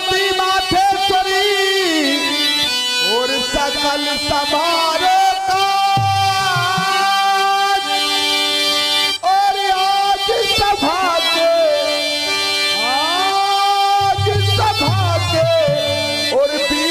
भगवती माथेश्वरी और सकल समारो का और आज सभा के और भी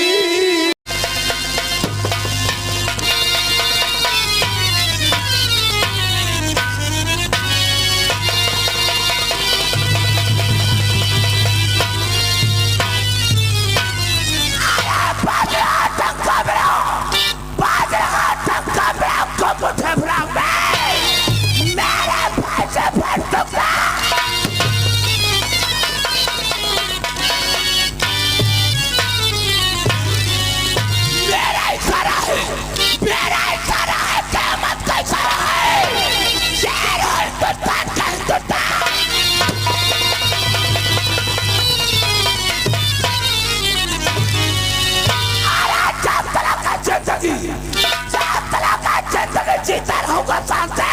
जीता रहूंगा सामने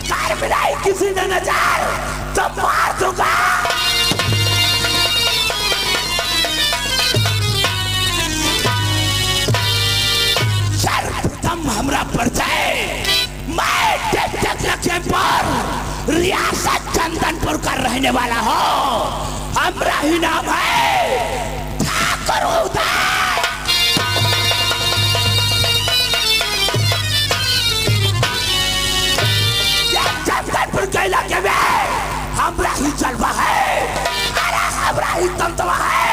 कार मिलाई किसी ने नजर तो मार दूंगा। सर्वप्रथम हमरा परिचय, मैं लखीमपुर रियासत चंदनपुर का रहने वाला हूँ। हमरा ही नाम है ठाकुर उदय। इलाके में हमरा ही जलवा है, अरे हमरा ही तंतवा है,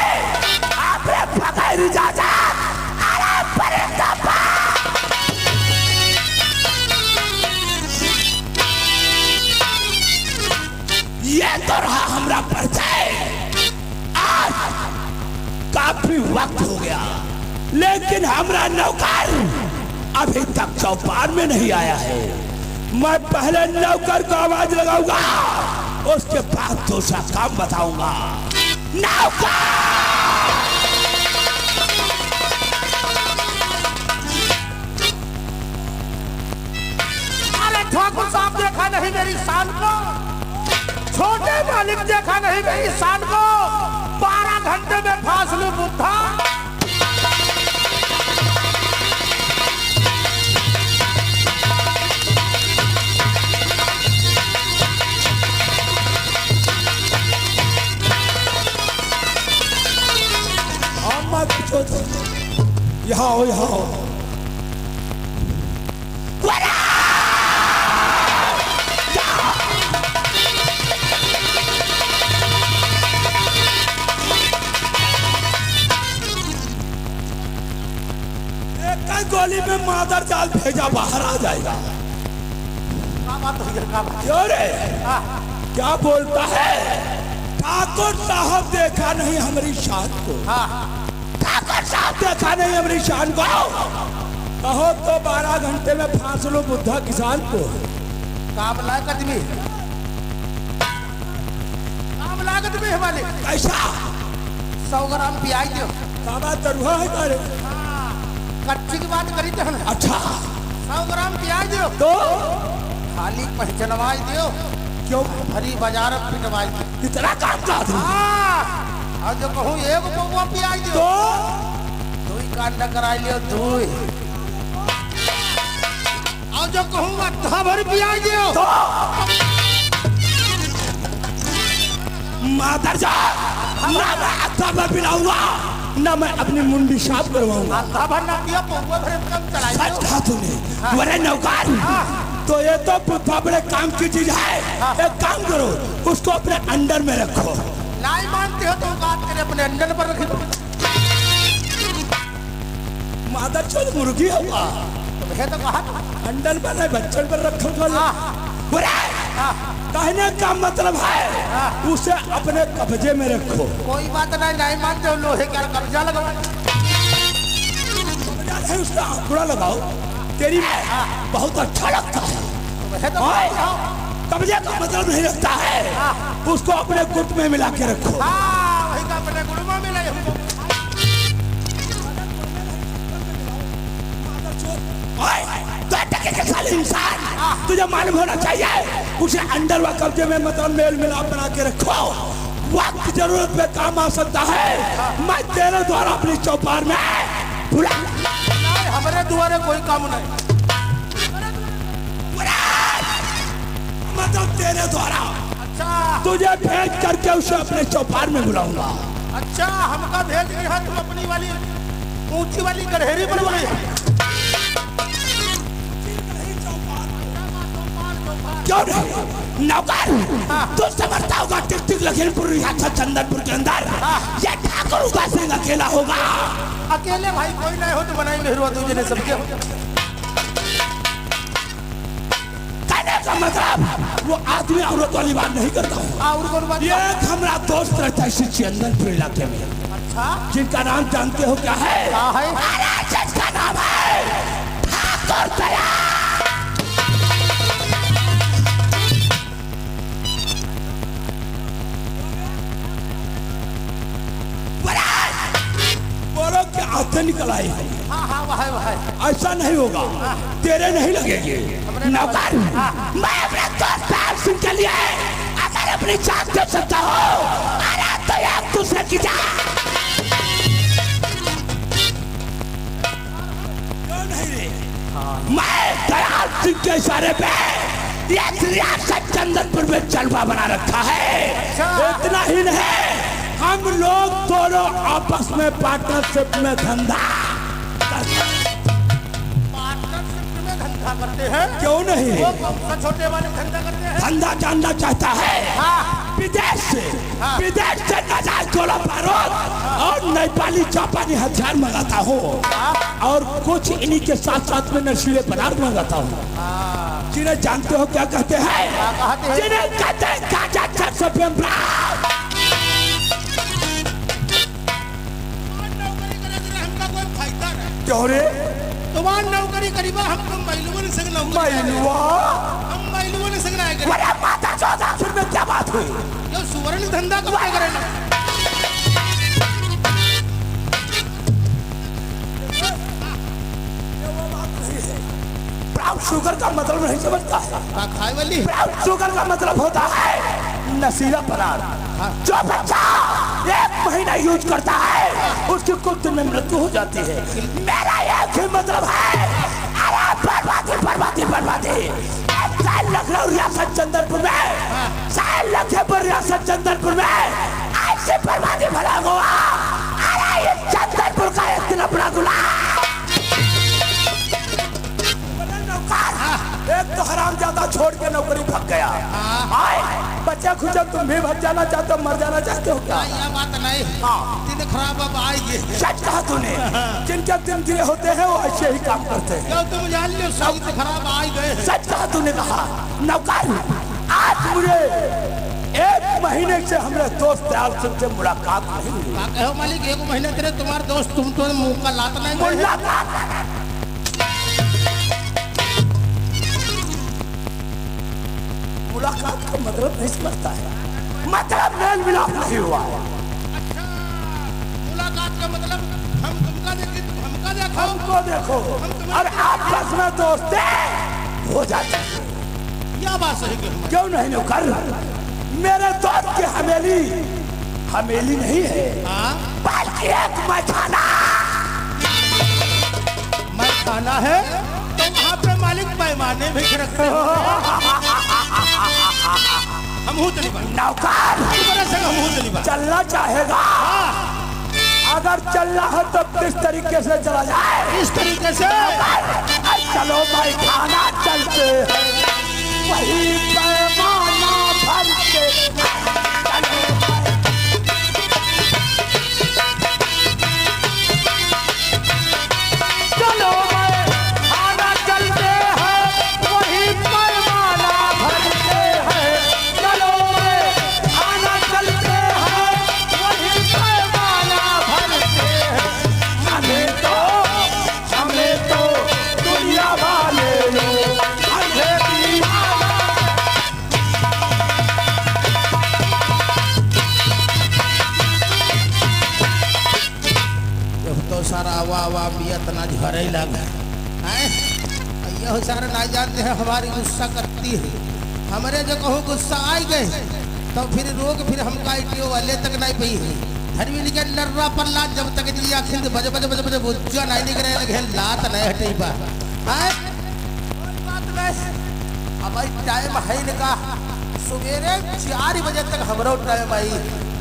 आपने बगैर इजाजत अरे परिंदा ये तो रहा हमरा परिचय। आज काफी वक्त हो गया लेकिन हमरा नौकर अभी तक चौपाल में नहीं आया है। मैं पहले नौकर को आवाज लगाऊंगा, उसके बाद दूसरा काम बताऊंगा। नौकर! अरे ठाकुर साहब देखा नहीं मेरी शान को, छोटे मालिक देखा नहीं मेरी शान को। 12 घंटे में फांस लूं बुद्धा। यहाँ हो, यहाँ हो। एक गोली में मादर जाल भेजा बाहर आ जाएगा। क्यों रे? क्या बोलता है? ठाकुर साहब देखा नहीं हमारी शान को। ठाकुर साहब देखा नहीं हमारी शान को। कहो तो 12 घंटे में फांस लो बुद्धा किसान को। काम लागत में, काम लागत में हमारे ऐसा 100 ग्राम प्याज दो। काबा तरुआ है तारे। कच्ची की बात करी थे हमने। अच्छा 100 ग्राम प्याज दो तो खाली पहचानवाज दो। क्यों? भरी बाजार पिटवाज दो। कितना काम का आदमी। और जो कहूँ एक पौवा प्याज दो तो ही कांड करा लियो दो। और जो कहूँ अद्धा भर प्याज दो तो मादर जा ना मैं अद्धा भर पिलाऊंगा ना मैं अपनी मुंडी साफ करवाऊंगा। अद्धा भर ना दिया पौवा भर कम चलाइए। सच कहा तूने। वरे नौकर तो ये तो बुद्धा बड़े काम की चीज है। एक काम करो उसको अपने अंडर में रखो। नहीं मानते हो तो बात करे अपने अंडर पर रखो। मादर चल मुर्गी होगा तो कहा अंडर में नहीं बच्चन पर रखो। कहने का मतलब है उसे अपने कब्जे में रखो। कोई बात नहीं, नहीं मानते हो लोहे का कब्जा लगाओ। उसका आंकड़ा लगाओ तेरी बहुत अच्छा लगता है। कब्जे का मतलब नहीं रखता है उसको अपने गुट में मिला के रखो। वही का अपने गुट में मिला। इंसान तुझे मालूम होना चाहिए उसे अंडर व कब्जे में मतलब मेल मिलाप बना के रखो वक्त जरूरत में काम आ सकता है। मैं तेरे द्वारा अपनी चौपार में बुला नहीं, हमारे द्वारे कोई काम नहीं। मतलब तेरे द्वारा अच्छा तुझे भेज करके उसे अपने चौपार में बुलाऊंगा। अच्छा, हमका भेज दिया, तुम अपनी वाली ऊंची वाली गड़हेरी पर बोले। क्यों नहीं नौकर, तू समझता होगा टिक टिक लखीमपुर रियासत चंदनपुर के अंदर ये ठाकुर उदास सिंह अकेला होगा। अकेले भाई कोई नहीं हो तो बनाई मेहरवा तुझे ने सबके। कहने का मतलब वो आदमी औरत वाली बात नहीं करता हूँ। और कौन बात? ये एक हमारा दोस्त रहता है इसी चंदनपुर इलाके में। अच्छा, जिनका नाम जानते हो क्या है? क्या है? अरे जिसका नाम है ठाकुर दया। बोलो कि आते निकल आई है। हाँ हाँ वह है। ऐसा नहीं होगा, तेरे नहीं लगेगी नौकर। मैं अपने दोस्त प्यार सिंह के लिए अगर अपनी जान दे सकता हूँ, अरे तो एक दूसरे की जान। क्यों नहीं रे? मैं दयाल सिंह के इशारे पे एक रियासत चंदनपुर में जलवा बना रखा है। इतना ही नहीं, हम लोग दोनों आपस में पार्टनरशिप में धंधा करते हैं। क्यों नहीं? वो कौन सा छोटे वाले धंधा करते हैं? धंधा जानना चाहता है? हाँ। विदेश से नाजायज गोला बारूद और नेपाली जापानी हथियार मंगाता हूँ और कुछ इन्हीं के साथ साथ में नशीले पदार्थ मंगाता हूँ। जिन्हें जानते हो क्या कहते हैं? जिन्हें कहते हैं गांजा, चरस, अफीम। क्यों रे? तुम्हारी नौकरी करीबा हमको महिलुआ ने संग नौकरी। महिलुआ? हम महिलुआ ने संग ना करें। अरे माता चौथा आखिर में क्या बात हुई? यो सुवर्ण धंधा कब आए करें ना? ब्राउन शुगर का मतलब नहीं समझता है? खाए वाली ब्राउन शुगर का मतलब होता है नशीला पदार्थ। जो बच्चा 1 महीना यूज करता है उसकी कुछ दिन में मृत्यु हो जाती है। मेरा एक ही मतलब है, अरे बर्बादी बर्बादी बर्बादी। लखनऊ रियासत चंदनपुर में, लखीमपुर रियासत चंदनपुर में ऐसी बर्बादी भला हुआ। अरे ये चंदनपुर का एक दिन अपना गुलाम। एक तो हरामजादा छोड़ के नौकरी भाग गया। बच्चा खुद तुम भी भाग जाना चाहते हो, मर जाना चाहते हो क्या? यह बात नहीं। दिन खराब अब आएगी। सच कहा तूने, जिनके दिन दिए होते हैं वो ऐसे ही काम करते हैं। क्यों तुम जान लो सही से खराब आ ही गए। सच कहा तूने। कहा नौकर, आज मुझे 1 महीने से हमारे दोस्त दयाल सिंह से मुलाकात नहीं हुई। कहो मालिक 1 महीने तेरे तुम्हारे दोस्त तुम तो मुंह का लात नहीं गए। मुलाकात का मतलब नहीं समझता है, मतलब मेल मिलाप नहीं हुआ। अच्छा, मुलाकात का मतलब हम तुमका देखें, तुम हमका देखो। हमको देखो और आपस में दोस्ती हो जाती है। यह बात सही है। क्यों नहीं नौकर? मेरे दोस्त की हवेली हवेली नहीं है, बल्कि एक मैखाना। मैखाना है तो वहाँ पे मालिक पैमाने भी रखते हैं। हम नौकर चलना चाहेगा? अगर चलना है तो किस तरीके से चला जाए? इस तरीके से चलो भाई खाना चलते हैं, वही पैमाना भर के। चलो भाई खाना चलते हैं, वही पैमाना भरते हैं। चलो भाई खाना चलते हैं, वही पैमाना भरते हैं। हमें तो दुनिया वाले लोग हमें दीवाना। तो सारा वाह वाह बिया तना झरे लगा है। यह सारा ना जानते हैं हमारी गुस्सा करती है। हमारे जो कहो गुस्सा आई गए तो फिर रोग फिर हमका इटियो वाले तक नहीं पई है धरवी निके नर्रा पल्ला जब तक जी आखिर बज बज बज बज बुज्जा नहीं निकले लगे लात नहीं हटे बा हां बात नहीं अब भाई टाइम है इनका सवेरे 4 बजे तक हमरो टाइम आई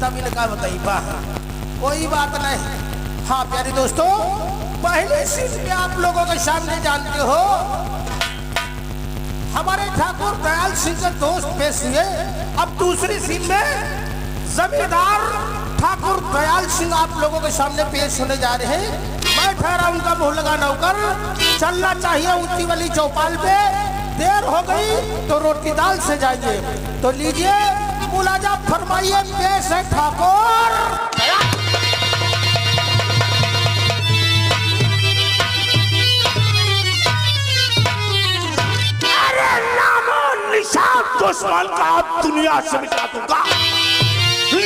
तब इनका बताई बा कोई बात नहीं। हाँ प्यारे दोस्तों पहले सीन में आप लोगों के सामने जानते हो हमारे ठाकुर दयाल सिंह के दोस्त पेश हुए। अब दूसरी सीन में जमींदार ठाकुर दयाल सिंह आप लोगों के सामने पेश होने जा रहे हैं। मैं ठहरा उनका मुंह लगा नौकर चलना चाहिए ऊंची वाली चौपाल पे देर हो गई तो रोटी दाल से जाइए। तो लीजिए मुलाजा फरमाइए पेश है ठाकुर। निशान दुश्मन का दुनिया से मिटा दूंगा।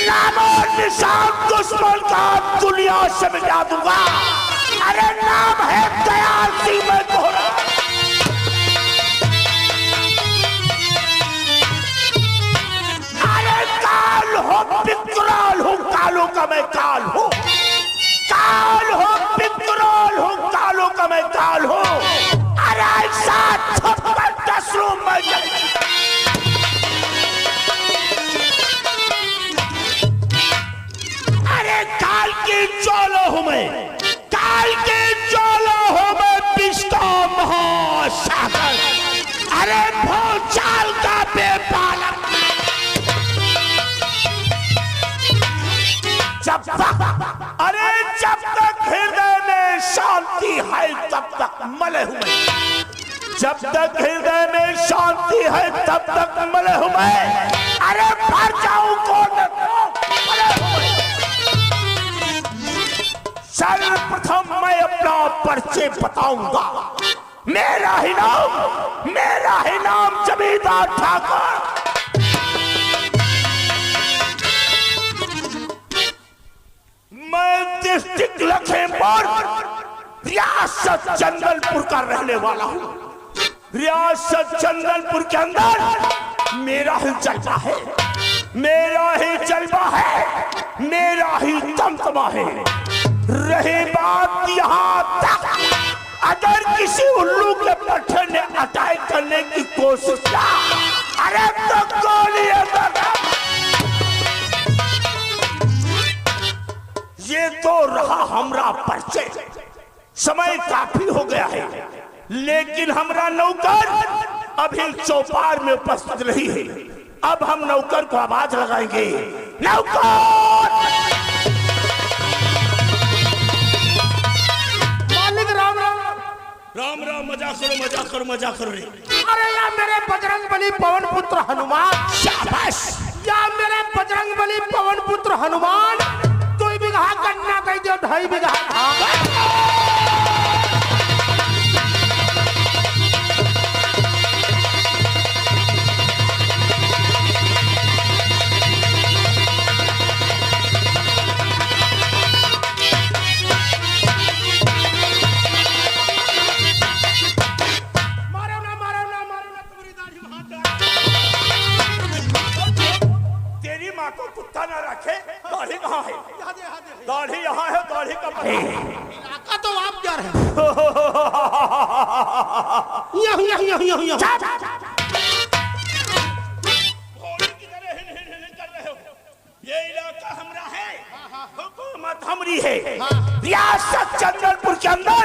नामो निशान दुश्मन का दुनिया से मिटा दूंगा। अरे नाम है दयाल सिंह मैं दोहरा। अरे काल हो विकराल हूँ कालों का मैं काल हूँ। काल हो विकराल हूँ कालों का मैं काल हूँ। अरे ऐसा अरे काल की चोलो हूं मैं काल की चोलो हूं मैं पिस्ता महासागर। अरे भूचाल का बेपालक जब तक हृदय में शांति है तब तक मले हूं मैं। जब तक हृदय में शांति है तब तक मले हूं मैं। अरे भर जाऊं कौन सर्वप्रथम मैं अपना परिचय बताऊंगा। मेरा ही नाम जमींदार ठाकुर। मैं डिस्ट्रिक्ट लखीमपुर रियासत जंगलपुर का रहने वाला हूँ। रियासत जंगलपुर के अंदर मेरा ही जलवा है मेरा ही जलवा है मेरा ही दमदमा है। रही बात यहाँ तक अगर किसी उल्लू के पट्टे ने अटैक करने की कोशिश किया अरे तो गोली ये तो रहा हमरा परिचय। समय काफी हो गया है लेकिन हमरा नौकर अभी चौपाल में उपस्थित नहीं है। अब हम नौकर को आवाज लगाएंगे। नौकर मालिक राम राम राम राम। मजाक करो रे। अरे या मेरे बजरंग बली पवन पुत्र हनुमान। शाबाश। या मेरे बजरंग बली पवन पुत्र हनुमान 2 बीघा गन्ना कह दो 2.5 बीघा कुत्ता ना रखे। दाढ़ी कहाँ है? दाढ़ी यहाँ है। दाढ़ी का इलाका तो आप क्या रहे ये इलाका हमरा है। हुकूमत हमरी है। रियासत जंगलपुर के अंदर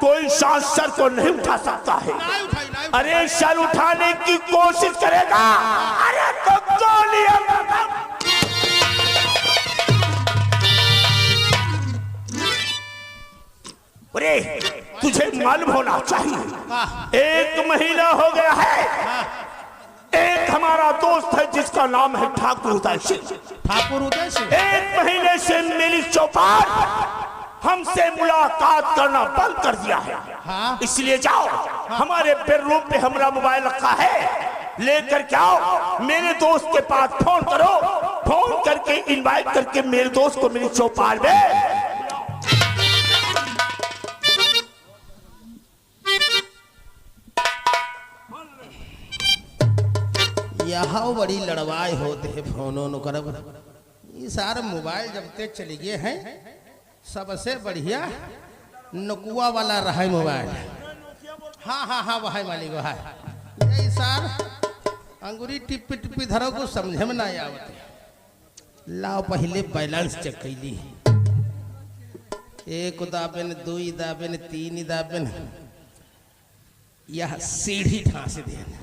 कोई सांस सर को नहीं उठा सकता है। अरे सर उठाने की कोशिश करेगा अरे तो गोली अरे तुझे मालूम होना चाहिए 1 महीना हो गया है। एक हमारा दोस्त है जिसका नाम है ठाकुर उदय सिंह। 1 महीने से मेरी चौपाल हमसे मुलाकात करना बंद कर दिया है। इसलिए जाओ हमारे बेडरूम पे हमारा मोबाइल रखा है लेकर के आओ। मेरे दोस्त के पास फोन करो। फोन करके इनवाइट करके मेरे दोस्त को मेरी चौपाल में यहाँ बड़ी लड़वाई होते है फोनों न करब। ये सारे मोबाइल जब तक चले गए हैं सबसे बढ़िया नकुआ वाला रहा मोबाइल। हाँ हाँ हाँ वही मालिक वह यही सार अंगूरी टिप्पी टिप्पी धरो को समझे में ना आवते। लाओ पहले बैलेंस चेक कैली 1 दाबेन 2 दाबेन 3 दाबेन यह सीढ़ी ठांस देना।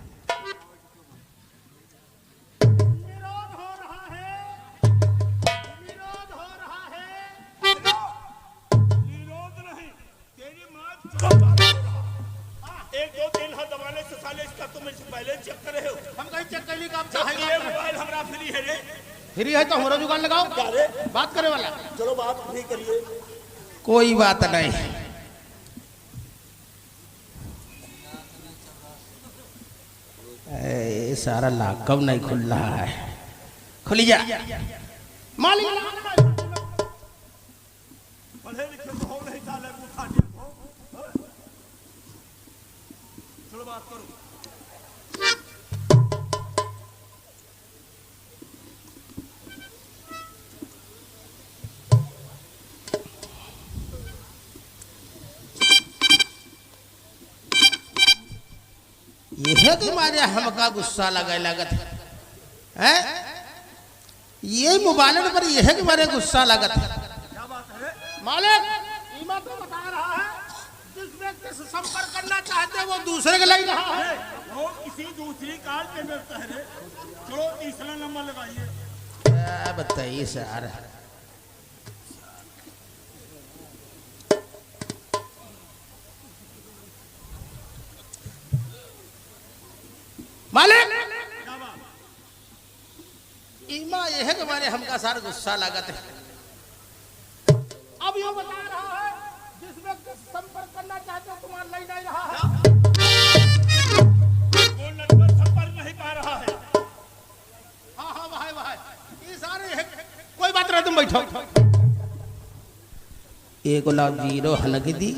फ्री है तो हमारा जुगाड़ लगाओ बात करे वाला। चलो बात फ्री करिए। कोई बात नहीं। ए सारा लाख कब नहीं खुल रहा है। खुली जा मालिक। पढ़े लिखे तो हो नहीं साले को खा चलो बात करो। यह तो मारे हमका गुस्सा लगा लगत है। ये मोबाइल पर यह के मारे गुस्सा लगत है। मालिक ईमा तो बता रहा है जिस व्यक्ति से संपर्क करना चाहते हैं वो दूसरे के लग रहा है। वो किसी दूसरी कार पे व्यस्त है। चलो तीसरा नंबर लगाइए। क्या बताइए सर। मालिक ईमा यह के मारे हमका सारा गुस्सा लागत है। अब ये बता रहा है जिस व्यक्ति से संपर्क करना चाहते हो तुम्हारा नहीं नहीं रहा है। वो नंबर संपर्क नहीं पा रहा है। हाँ हाँ वह ये सारे कोई बात नहीं तुम बैठो। 1 लाख 0 हलक दी।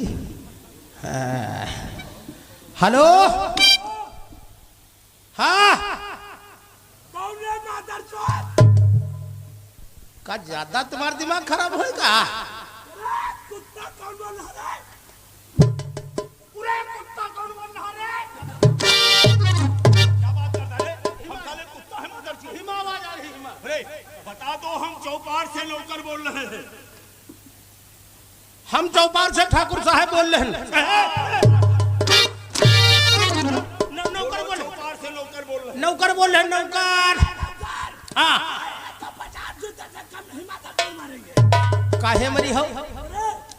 हेलो हाँ कौन है मादरचोद? का ज्यादा तुम्हारा दिमाग खराब होगा। कुत्ता कौन बन रहा है? पूरे कुत्ता कौन बन रहा है? क्या बात करता है? हम साले कुत्ता है मादरचोद। हिमा आवाज आ रही हिमा। अरे बता दो हम चौपार से नौकर बोल रहे हैं। हम चौपार से ठाकुर साहब बोल रहे हैं। नौकर बोल रहे नौकर। हाँ तो 50 जूते से कम नहीं मादरचोद मारेंगे। काहे मरी हो।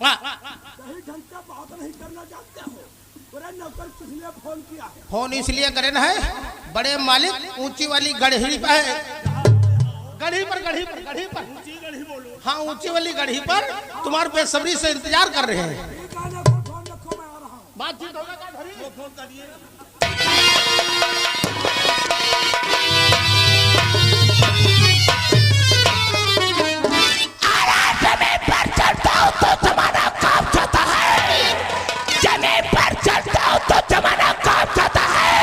हाँ कहीं ढंग से बात नहीं करना जानते हो। पूरा नौकर किस लिए फोन किया है? फोन इसलिए करे ना है बड़े मालिक ऊंची वाली गढ़ी पे है। गढ़ी पर ऊंची गढ़ी बोलो। हाँ ऊंची वाली गढ़ी पर तुम्हारे बेसब्री से इंतजार कर रहे हैं। फोन रखो मैं आ रहा हूँ। बातचीत होगा का धरी। वो फोन करिए। जमीन पर चलता हूँ तो जमाना काम जाता है। जमीन पर चलता हूँ तो जमाना काम जाता है।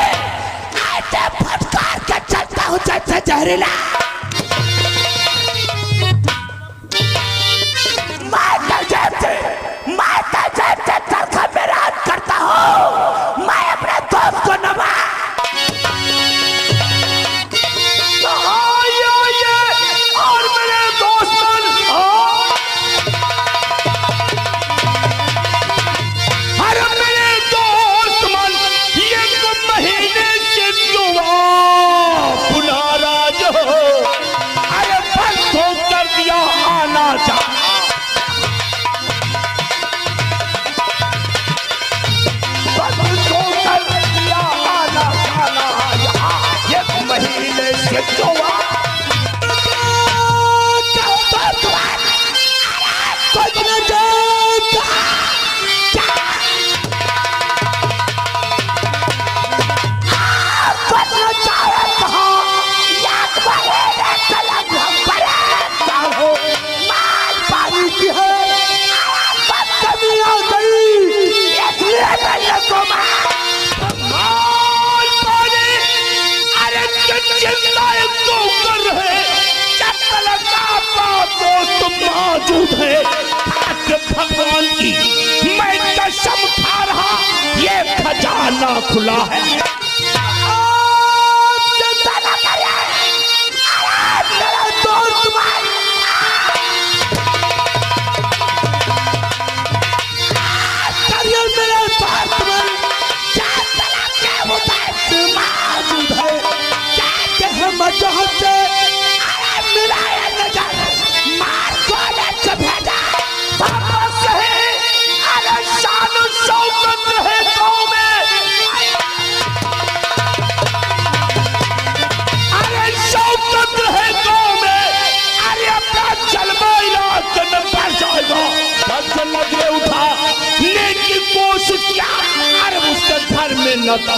ऐसे फटकार के चलता हूँ जैसे जहरीला। मैं तजब से तलखा में रात करता हूँ। मैं अपने दोस्त को नमा और मेरे दोस्तन अरे मेरे दोस्त मन ये महीने से बुला राज अरे बस तो कर दिया आना जाना। बस तो कर दिया आना जाना यहाँ 1 महीने से अरे मौजूद है। आपके भगवान की मैं कसम खा रहा, ये खजाना खुला है। चिंता न करिए, मेरे दोस्त मौजूद है। कहते हैं मजहब से मिलाया नजर, मार गोले से भेजा अरे शान शौकत रहे गाँव में, अरे शौकत रहे गाँव में, अरे अपना जलवा इलाके में बढ़ जाएगा। बस लगे उठा लेकिन कोशिश किया, अरे उसके घर में न था।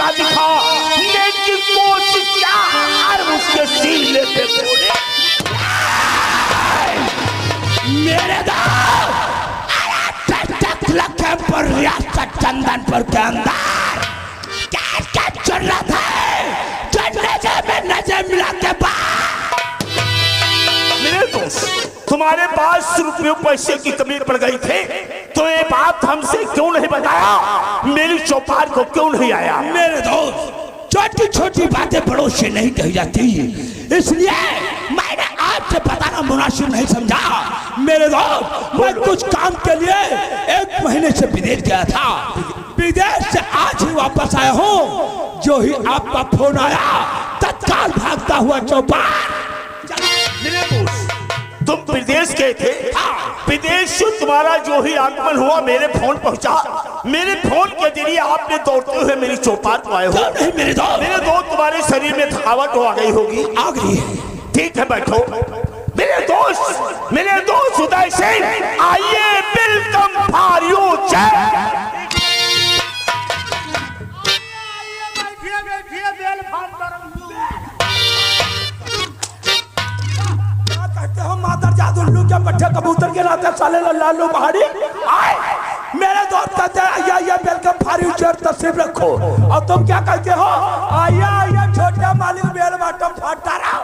दिखा लेकिन कोशिश क्या, और उसके सीने पे बोले मेरे पर रियासत चंदनपुर के अंदर क्या जरूरत है, नजर में नजर मिला के बाद। मेरे दोस्त तुम्हारे पास रुपये पैसे की कमी पड़ गई थे तो ये बात हमसे क्यों नहीं बताया, मेरी चौपाल को क्यों नहीं आया। मेरे दोस्त छोटी छोटी बातें बड़ों से नहीं कही जाती, इसलिए मैंने आपसे बताना मुनासिब नहीं समझा। मेरे दोस्त मैं कुछ काम के लिए 1 महीने से विदेश गया था, विदेश से आज ही वापस आया हूँ। जो ही आपका फोन आया तत्काल भागता हुआ चौपाल। मेरे दोस्त तुम विदेश गए थे, विदेश से तुम्हारा जो ही आगमन हुआ मेरे फोन पहुंचा, मेरे फोन के जरिए आपने दौड़ते हुए मेरी चौपाल को आए हो। नहीं मेरे दोस्त तुम्हारे शरीर में थकावट आ गई होगी। आ गई, ठीक है बैठो। मेरे दोस्त उदय सिंह, आइए वेलकम फॉर यू। उल्लू के पट्टे कबूतर के नाते साले लालू पहाड़ी आए। मेरे दोस्त कहते हैं ये वेलकम फॉर यू चेयर तस्वीर रखो, और तुम क्या कहते हो, आइए छोटे मालिक बेल बाटम फाटा रहा।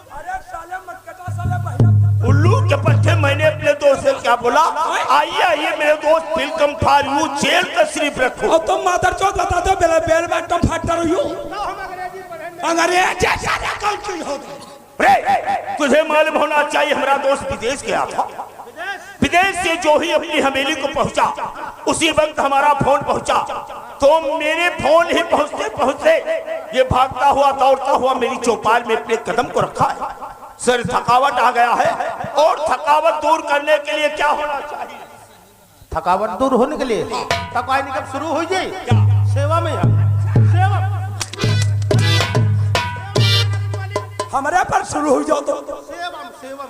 अरे साले मत कटा साले भैया। उल्लू के पट्टे मैंने अपने दोस्त से क्या बोला, आइए मेरे दोस्त वेलकम फॉर यू चेयर तस्वीर रखो, और तुम मादर चौथ बता दो बेल बाटम फाटा रही। अंग्रेजी सारे कौन चीज होगी। तुझे मालूम होना चाहिए हमारा दोस्त विदेश गया था, विदेश से जो ही अपनी हवेली को पहुंचा उसी वक्त हमारा फोन पहुंचा, तो मेरे फोन ही पहुंचते पहुंचते ये भागता हुआ दौड़ता हुआ मेरी चौपाल में अपने कदम को रखा है। सर थकावट आ गया है, और थकावट दूर करने के लिए क्या होना चाहिए, थकावट दूर होने के लिए थकाई निकल शुरू हो जाए सेवा में, सेवा हमारे पर शुरू हो जाओ तो सेवम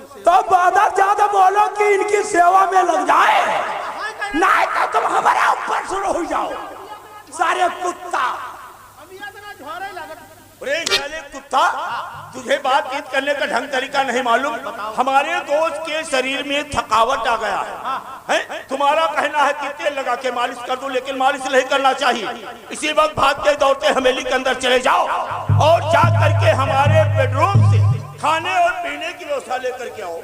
ज्यादा बोलो कि इनकी सेवा में लग जाए, नहीं तो तुम हमारे ऊपर शुरू हो जाओ सारे कुत्ता। अरे कुत्ता, तुझे बातचीत करने का ढंग तरीका नहीं मालूम। हमारे दोस्त के शरीर में थकावट आ गया है, तुम्हारा कहना है कि तेल लगा के मालिश कर दो, लेकिन मालिश नहीं करना चाहिए। इसी वक्त भागते दौड़ते हवेली के अंदर चले जाओ और जा करके हमारे बेडरूम से खाने और पीने की व्यवस्था लेकर के आओ।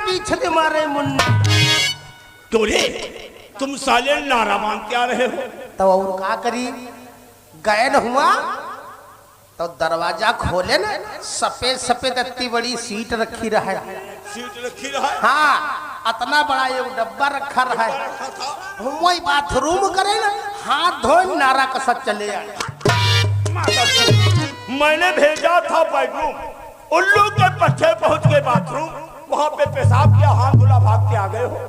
पीछे मारे मुन्ना क्यों रे, तुम साले नारा मांगते आ रहे हो, तो और का करी गए न हुआ तो दरवाजा खोले ना सफेद सफेद इतनी बड़ी सीट रखी रहे सीट रखी रहा हाँ इतना बड़ा ये डब्बा रखा रहा वही बाथरूम करे ना हाथ धोए नारा कसत चले आए मैंने भेजा था बेडरूम उल्लू के पट्टे पहुंच गए बाथरूम वहां पे पेशाब किया हाथ धुला भाग के आ गए हो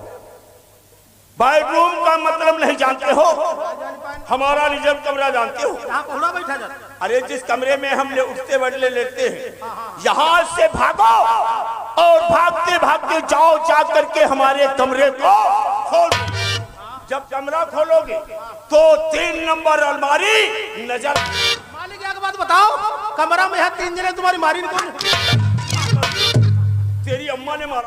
बेडरूम का मतलब नहीं जानते हो हमारा निजम कमरा जानते हो बैठा जाता अरे जिस कमरे में हम उठते बैठले लेते हैं यहाँ से भागो और भागते भागते जाओ जा करके हमारे कमरे को खोल जब कमरा खोलोगे तो 3 नंबर अलमारी नजर मालिक एक बात बताओ कमरा में है 3 जने तुम्हारी मारी कौन तेरी अम्मा ने मारा